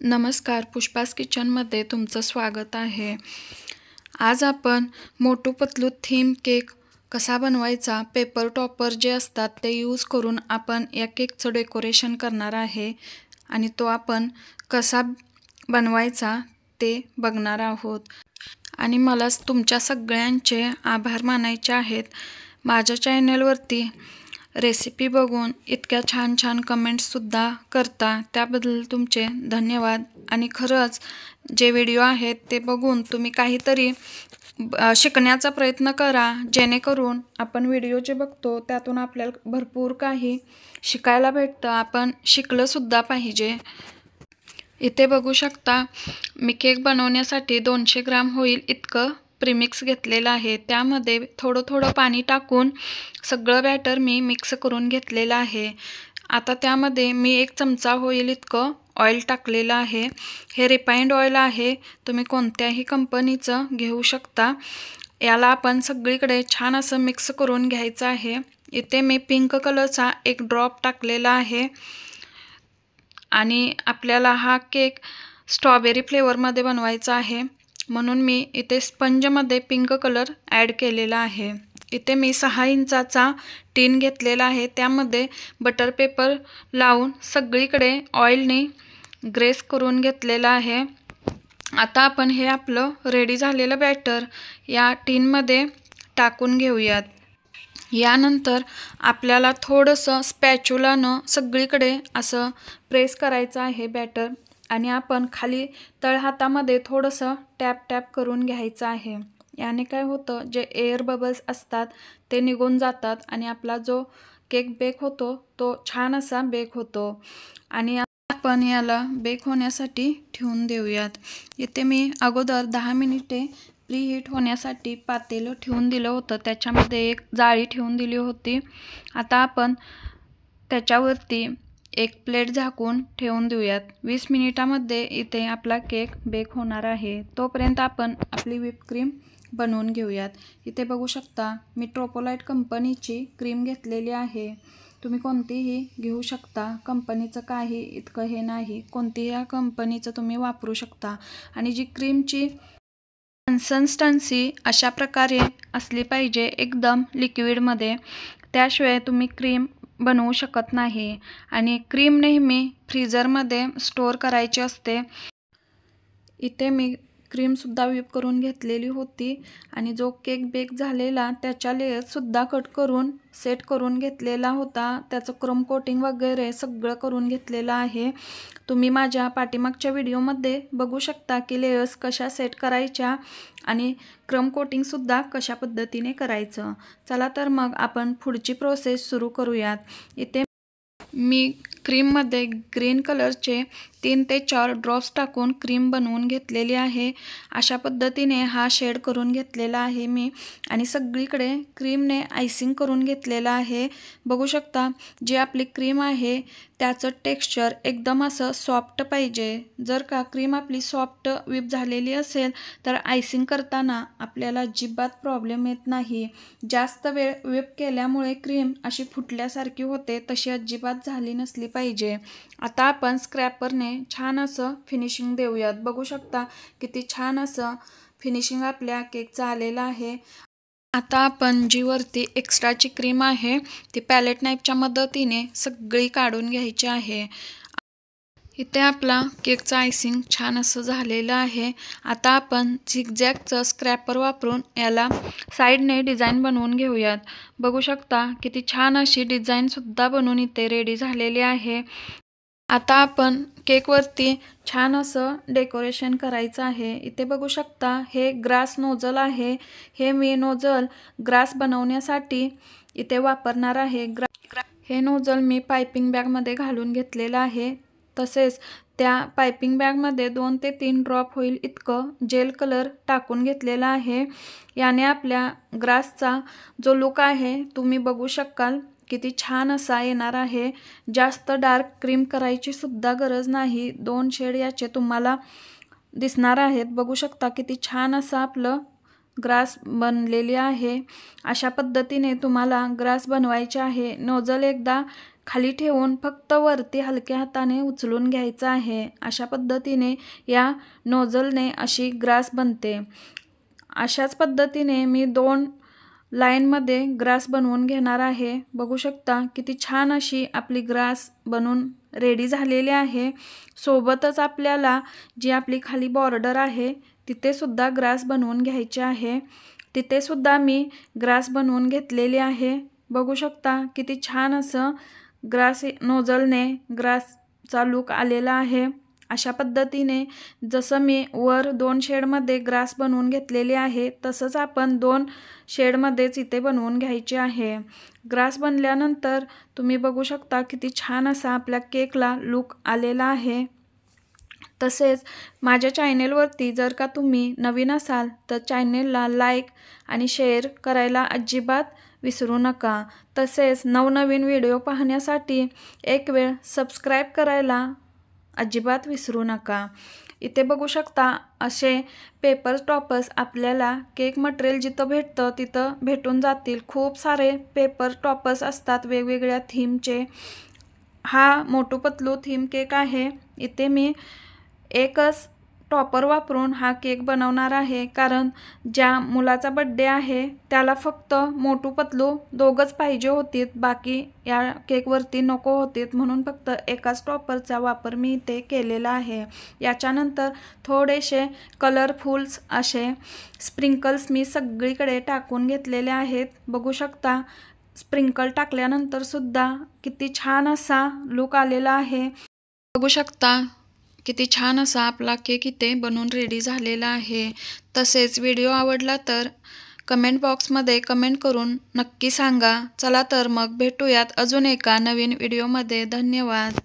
नमस्कार, पुष्पास किचनमध्ये तुमचं स्वागत आहे। आज आपण मोटू पतलू थीम केक कसा बनवायचा, पेपर टॉपर जे असतात ते यूज करून आपण या केकचं डेकोरेशन करणार आहे आणि तो आपण कसा बनवायचा ते बघणार आहोत। आणि मला तुमच्या सगळ्यांचे आभार मानायचे आहेत। माझ्या चॅनलवरती रेसिपी बघून इतक्या छान छान कमेंट्ससुद्धा करता, त्याबद्दल तुमचे धन्यवाद। आणि खरंच जे व्हिडिओ आहेत ते बघून तुम्ही काहीतरी शिकण्याचा प्रयत्न करा, जेणेकरून आपण व्हिडिओ जे बघतो त्यातून आपल्याला भरपूर काही शिकायला भेटतं, आपण शिकलंसुद्धा पाहिजे। इथे बघू शकता, मी केक बनवण्यासाठी 200 ग्राम होईल इतकं प्रीमिक्स घेतलेलं आहे। त्यामध्ये थोडं थोडं पाणी टाकून सगळं बॅटर मी मिक्स करून घेतलेलं आहे। आता त्यामध्ये मी 1 चमचा होईल इतकं ऑइल टाकलेलं आहे। हे रिफाइंड ऑइल आहे, तुम्ही कोणत्याही कंपनीचं घेऊ शकता। याला आपण सगळीकडे छान असं मिक्स करून घ्यायचं आहे। इथे मी पिंक कलरचा 1 ड्रॉप टाकलेला आहे आणि आपल्याला हा केक स्ट्रॉबेरी फ्लेवरमध्ये बनवायचा आहे, म्हणून मी इथे स्पंजमध्ये पिंक कलर ॲड केलेला आहे। इथे मी 6 इंचाचा टीन घेतलेला आहे, त्यामध्ये बटर पेपर लावून सगळीकडे ऑइलने ग्रेस करून घेतलेला आहे। आता आपण हे आपलं रेडी झालेलं बॅटर या टीनमध्ये टाकून घेऊयात। यानंतर आपल्याला थोडंसं स्पॅच्युलानं सगळीकडे असं प्रेस करायचं आहे बॅटर आणि आपण खाली तळहातामध्ये थोडंसं टॅप टॅप करून घ्यायचं आहे। याने काय होतं, जे एअर बबल्स असतात ते निघून जातात आणि आपला जो केक बेक होतो तो छान असा बेक होतो। आणि आपण याला बेक होण्यासाठी ठेवून देऊयात। इथे मी अगोदर 10 मिनिटे प्रीहीट होण्यासाठी पातेलं ठेवून दिलं होतं, त्याच्यामध्ये एक जाळी ठेवून दिली होती। आता आपण त्याच्यावरती एक प्लेट झाकून ठेवून देऊयात। 20 मिनिटांमध्ये इथे आपला केक बेक होणार आहे। तोपर्यंत आपण आपली व्हिप क्रीम बनवून घेऊयात। इथे बघू शकता, मी ट्रोपोलाइट कंपनीची क्रीम घेतलेली आहे, तुम्ही कोणतीही घेऊ शकता, कंपनीचं काही इतकं हे नाही, कोणत्याही कंपनीचं तुम्ही वापरू शकता। आणि जी क्रीमची कन्सिस्टन्सी अशा प्रकारे असली पाहिजे, एकदम लिक्विडमध्ये, त्याशिवाय तुम्ही क्रीम बनवू शकत नाही। आणि क्रीम नेहमी फ्रीजरमध्ये स्टोअर करायची असते। इथे मी क्रीमसुद्धा व्हिप करून घेतलेली होती आणि जो केक बेक झालेला त्याच्या लेयरसुद्धा कट करून सेट करून घेतलेला होता, त्याचं क्रम कोटिंग वगैरे सगळं करून घेतलेलं आहे। तुम्ही माझ्या पाठीमागच्या व्हिडिओमध्ये बघू शकता की लेयर्स कशा सेट करायच्या आणि क्रम कोटिंगसुद्धा कशा पद्धतीने करायचं। चला तर मग आपण पुढची प्रोसेस सुरू करूयात। इथे मी क्रीममध्ये ग्रीन कलरचे 3 ते 4 ड्रॉप्स टाकून क्रीम बनवून घेतलेली आहे। अशा पद्धतीने हा शेड करून घेतलेला आहे मी आणि सगळीकडे क्रीमने आयसिंग करून घेतलेलं आहे। बघू शकता, जी आपली क्रीम आहे त्याचं टेक्स्चर एकदम असं सॉफ्ट पाहिजे। जर का क्रीम आपली सॉफ्ट व्हिप झालेली असेल तर आयसिंग करताना आपल्याला अजिबात प्रॉब्लेम येत नाही। जास्त वेळ व्हिप केल्यामुळे क्रीम अशी फुटल्यासारखी होते, तशी अजिबात झाली नसली पाहिजे। आता आपण स्क्रॅपरने छान असं फिनिशिंग देऊयात। बघू शकता किती छान असं फिनिशिंग आपल्या केकचं आलेलं आहे। आता आपण जी वरती एक्स्ट्राची क्रीम आहे ती पॅलेट नाईफच्या मदतीने सगळी काढून घ्यायची आहे। इथे आपला केकचं आयसिंग छान असं झालेलं आहे। आता आपण झिगझॅगचं स्क्रॅपर वापरून याला साईडने डिझाईन बनवून घेऊयात। बघू शकता किती छान अशी डिझाईनसुद्धा बनवून इथे रेडी झालेली आहे। आता आपण केकवरती छान असं डेकोरेशन करायचं आहे। इथे बघू शकता, हे ग्रास नोझल आहे, हे मी नोझल ग्रास बनवण्यासाठी इथे वापरणार आहे। हे नोझल मी पायपिंग बॅगमध्ये घालून घेतलेलं आहे, तसेच त्या पायपिंग बॅगमध्ये 2 ते 3 ड्रॉप होईल इतकं जेल कलर टाकून घेतलेला आहे। याने आपल्या ग्रासचा जो लुक आहे तुम्ही बघू शकाल किती छान असा येणार आहे। जास्त डार्क क्रीम करायची सुद्धा गरज नाही, 2 शेड याचे तुम्हाला दिसणार आहेत। बघू शकता किती छान असं आपलं ग्रास बनलेली आहे। अशा पद्धतीने तुम्हाला ग्रास बनवायचे आहे। नोझल एकदा खाली ठेवून फक्त वरती हलक्या हाताने उचलून घ्यायचं आहे. अशा पद्धतीने या नोझलने अशी ग्रास बनते. अशाच पद्धतीने मी 2 लाईनमध्ये ग्रास बनवून घेणार आहे. बघू शकता किती छान अशी आपली ग्रास बनून रेडी झालेली आहे. सोबतच आपल्याला जी आपली खाली बॉर्डर आहे तिथे सुद्धा ग्रास बनवून घ्यायचे आहे. तिथे सुद्धा मी ग्रास बनवून घेतलेली आहे. बघू शकता किती छान असं ग्रास नोझलने ग्रासचा लूक आलेला आहे. अशा पद्धतीने जसं मी वर 2 शेडमध्ये ग्रास बनवून घेतलेले आहे तसंच आपण 2 शेडमध्येच इथे बनवून घ्यायचे आहे. ग्रास बनल्यानंतर तुम्ही बघू शकता किती छान असा आपल्या केकला लूक आलेला आहे. तसेच माझ्या चॅनेलवरती जर का तुम्ही नवीन असाल तर चॅनेलला लाईक आणि शेअर करायला अजिबात विसरू नका. तसेच नवनवीन व्हिडिओ पाहण्यासाठी एक वेळ सबस्क्राईब करायला अजिबात विसरू नका. इथे बघू शकता असे पेपर टॉपर्स आपल्याला केक मटेरियल जिथं भेटतं तिथं भेटून जातील. खूप सारे पेपर टॉपर्स असतात वेगवेगळ्या थीमचे. हा मोटू पतलू थीम केक आहे. इथे मी एकच टॉपर वापरून हा केक बनवणार आहे, कारण ज्या मुलाचा बड्डे आहे त्याला फक्त मोटू पतलू दोघंच पाहिजे होते, बाकी या केकवरती नको होते, म्हणून फक्त एकाच टॉपरचा वापर मी इथे केलेला आहे. याच्यानंतर थोडेसे कलरफुल्स असे स्प्रिंकल्स मी सगळीकडे टाकून घेतलेले आहेत. बघू शकता स्प्रिंकल टाकल्यानंतर सुद्धा किती छान असा लूक आलेला आहे. बघू शकता किती छान असा आपला केक इथे बनवून रेडी झालेला आहे. तसेच व्हिडिओ आवडला तर कमेंट बॉक्समध्ये कमेंट करून नक्की सांगा. चला तर मग भेटूयात अजून एका नवीन व्हिडिओमध्ये. धन्यवाद.